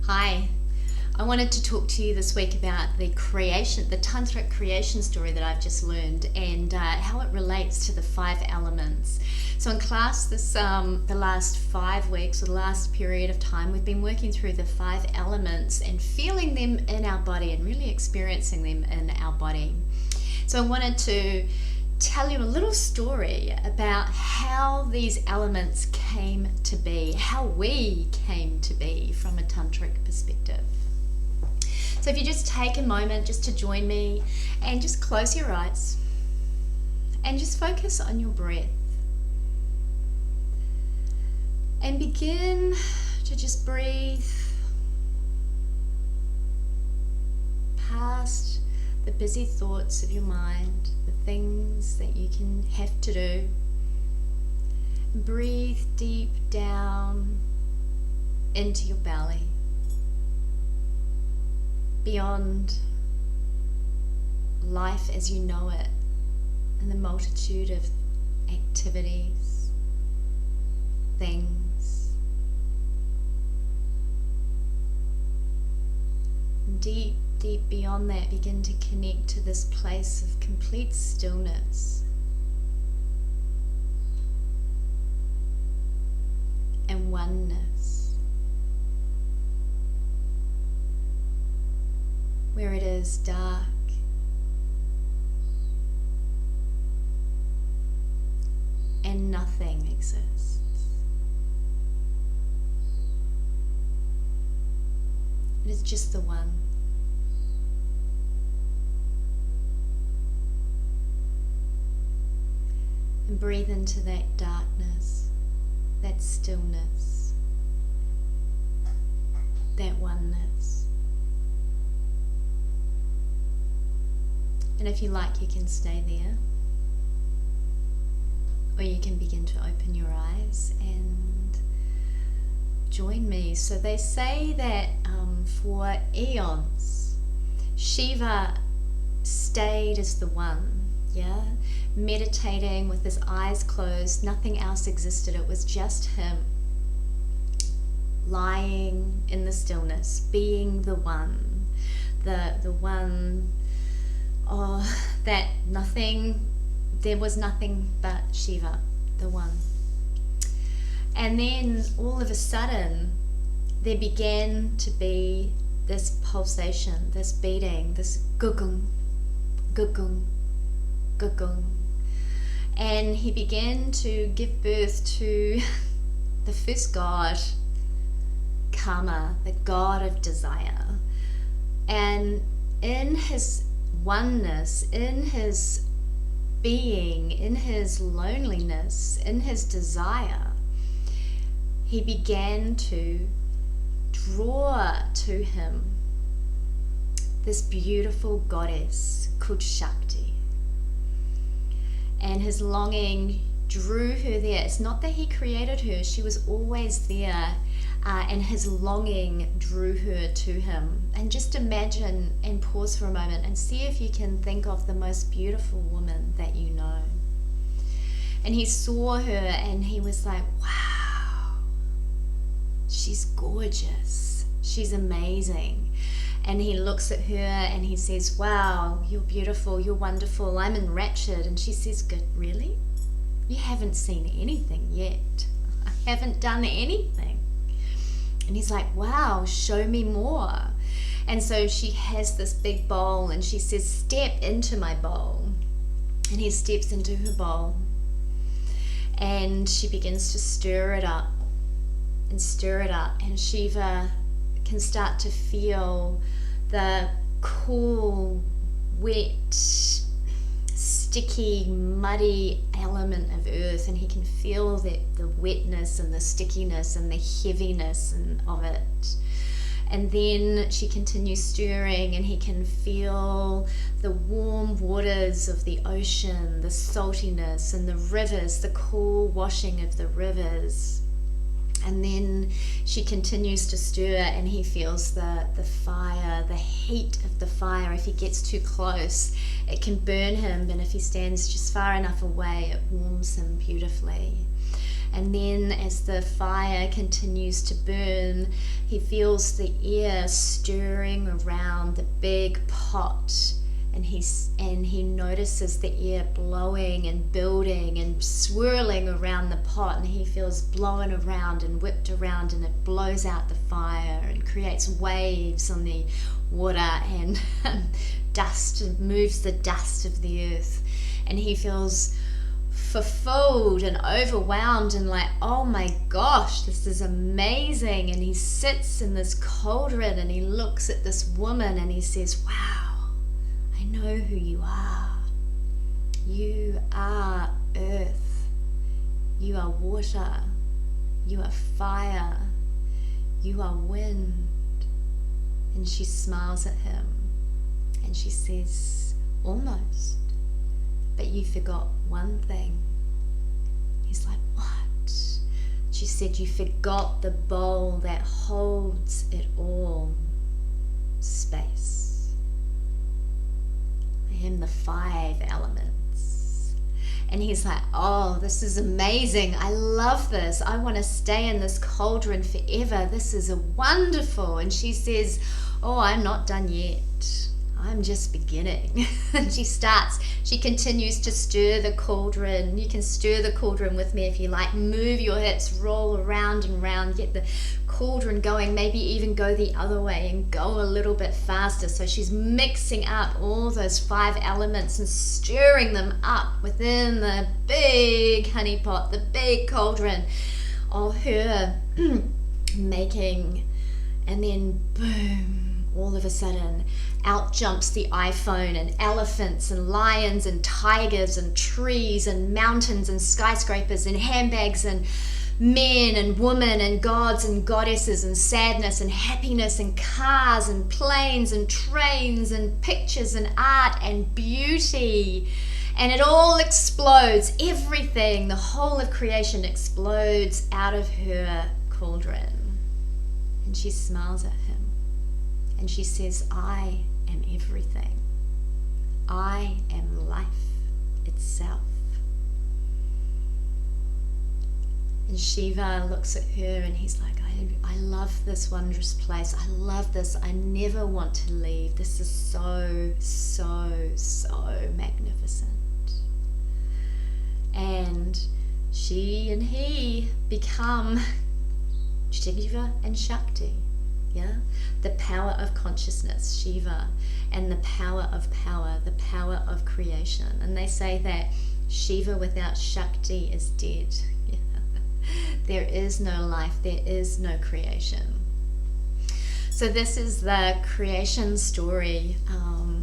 Hi, I wanted to talk to you this week about the Tantric creation story that I've just learned and how it relates to the 5 elements. So in class the last 5 weeks, or the last period of time, we've been working through the 5 elements and feeling them in our body and really experiencing them in our body. So I wanted to tell you a little story about how these elements came to be, how we came to be from a tantric perspective. So if you just take a moment just to join me and just close your eyes and just focus on your breath and begin to just breathe past the busy thoughts of your mind, the things that you can have to do. Breathe deep down into your belly, beyond life as you know it, and the multitude of activities, things. Deep beyond that, begin to connect to this place of complete stillness and oneness, where it is dark and nothing exists. It is just the one. And breathe into that darkness, that stillness, that oneness. And if you like, you can stay there, or you can begin to open your eyes and join me. So they say that for eons, Shiva stayed as the one, meditating with his eyes closed. Nothing else existed. It was just him, lying in the stillness, being the one, the one. That nothing, there was nothing but Shiva, the one. And then all of a sudden, there began to be this pulsation, this beating, this gugung, gugung, gugung. And he began to give birth to the first god, Karma, the god of desire. And in his oneness, in his being, in his loneliness, in his desire, he began to draw to him this beautiful goddess called Shakti. And his longing drew her there. It's not that he created her, she was always there. And his longing drew her to him. And just imagine and pause for a moment and see if you can think of the most beautiful woman that you know. And he saw her and he was like, wow, she's gorgeous, she's amazing. And he looks at her and he says, wow, you're beautiful, you're wonderful, I'm enraptured. And she says, good, really? You haven't seen anything yet. I haven't done anything. And he's like, wow, show me more. And so she has this big bowl and she says, step into my bowl. And he steps into her bowl and she begins to stir it up and stir it up. And Shiva can start to feel the cool, wet, sticky, muddy element of earth, and he can feel the wetness and the stickiness and the heaviness of it. And then she continues stirring and he can feel the warm waters of the ocean, the saltiness, and the rivers, the cool washing of the rivers. And then she continues to stir and he feels the fire, the heat of the fire. If he gets too close, it can burn him, but if he stands just far enough away, it warms him beautifully. And then as the fire continues to burn, he feels the air stirring around the big pot, and he notices the air blowing and building and swirling around the pot, and he feels blown around and whipped around, and it blows out the fire and creates waves on the water, and dust, moves the dust of the earth, and he feels fulfilled and overwhelmed and like, oh my gosh, this is amazing. And he sits in this cauldron and he looks at this woman and he says, wow, I know who you are. You are earth, you are water, you are fire, you are wind. And she smiles at him and she says, almost, but you forgot one thing. He's like, what? She said, you forgot the bowl that holds it all, space. I am the 5 elements. And he's like, oh, this is amazing. I love this. I want to stay in this cauldron forever. This is wonderful. And she says, oh, I'm not done yet. I'm just beginning. And she continues to stir the cauldron. You can stir the cauldron with me if you like. Move your hips, roll around and round, get the cauldron going, maybe even go the other way and go a little bit faster. So she's mixing up all those 5 elements and stirring them up within the big honey pot, the big cauldron of her making. And then boom, all of a sudden out jumps the iPhone, and elephants and lions and tigers and trees and mountains and skyscrapers and handbags and men and women and gods and goddesses and sadness and happiness and cars and planes and trains and pictures and art and beauty. And it all explodes. Everything, the whole of creation explodes out of her cauldron. And she smiles at him. And she says, I am everything. I am life itself. And Shiva looks at her and he's like, I love this wondrous place. I love this. I never want to leave. This is so, so, so magnificent. And she and he become Shiva and Shakti. Yeah, the power of consciousness, Shiva, and the power of power, the power of creation. And they say that Shiva without Shakti is dead. Yeah. There is no life, there is no creation. So this is the creation story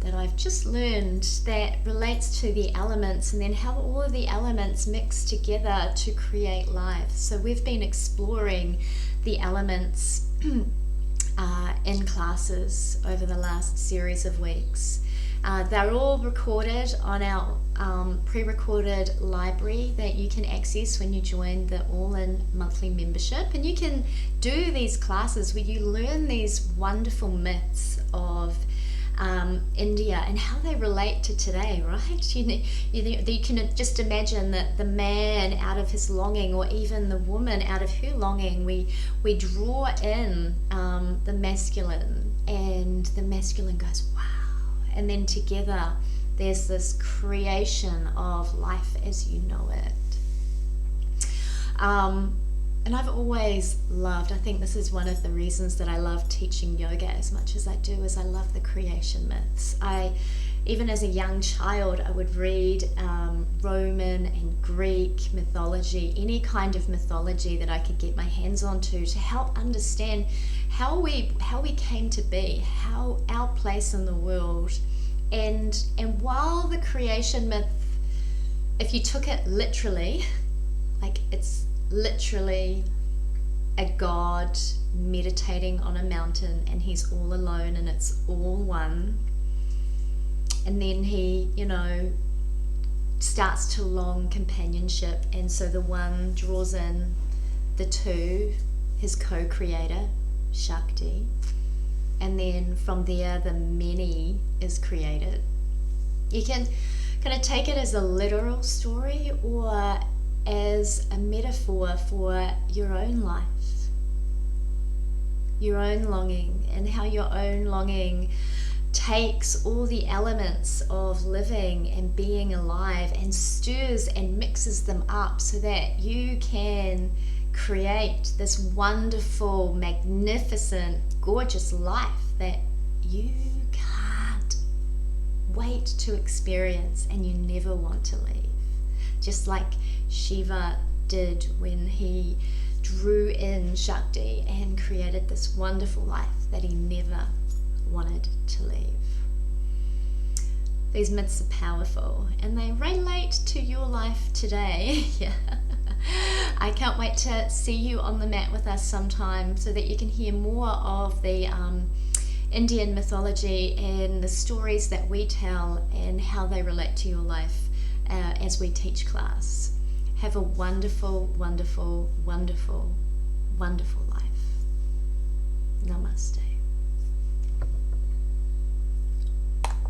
that I've just learned that relates to the elements, and then how all of the elements mix together to create life. So we've been exploring the elements in classes over the last series of weeks. They're all recorded on our pre-recorded library that you can access when you join the All-In monthly membership. And you can do these classes where you learn these wonderful myths of India and how they relate to today, right? You can just imagine that the man out of his longing, or even the woman out of her longing, we draw in the masculine, and the masculine goes, wow. And then together there's this creation of life as you know it. And I've always loved, I think this is one of the reasons that I love teaching yoga as much as I do, is I love the creation myths. Even as a young child, I would read Roman and Greek mythology, any kind of mythology that I could get my hands onto, to help understand how we came to be, how our place in the world. And while the creation myth, if you took it literally, like it's literally a god meditating on a mountain and he's all alone and it's all one, and then he starts to long companionship, and so the one draws in the two, his co-creator Shakti, and then from there the many is created. You can kind of take it as a literal story or as a metaphor for your own life, your own longing, and how your own longing takes all the elements of living and being alive and stirs and mixes them up so that you can create this wonderful, magnificent, gorgeous life that you can't wait to experience and you never want to leave. Just like Shiva did when he drew in Shakti and created this wonderful life that he never wanted to leave. These myths are powerful and they relate to your life today. Yeah. I can't wait to see you on the mat with us sometime so that you can hear more of the Indian mythology and the stories that we tell and how they relate to your life as we teach class. Have a wonderful, wonderful, wonderful, wonderful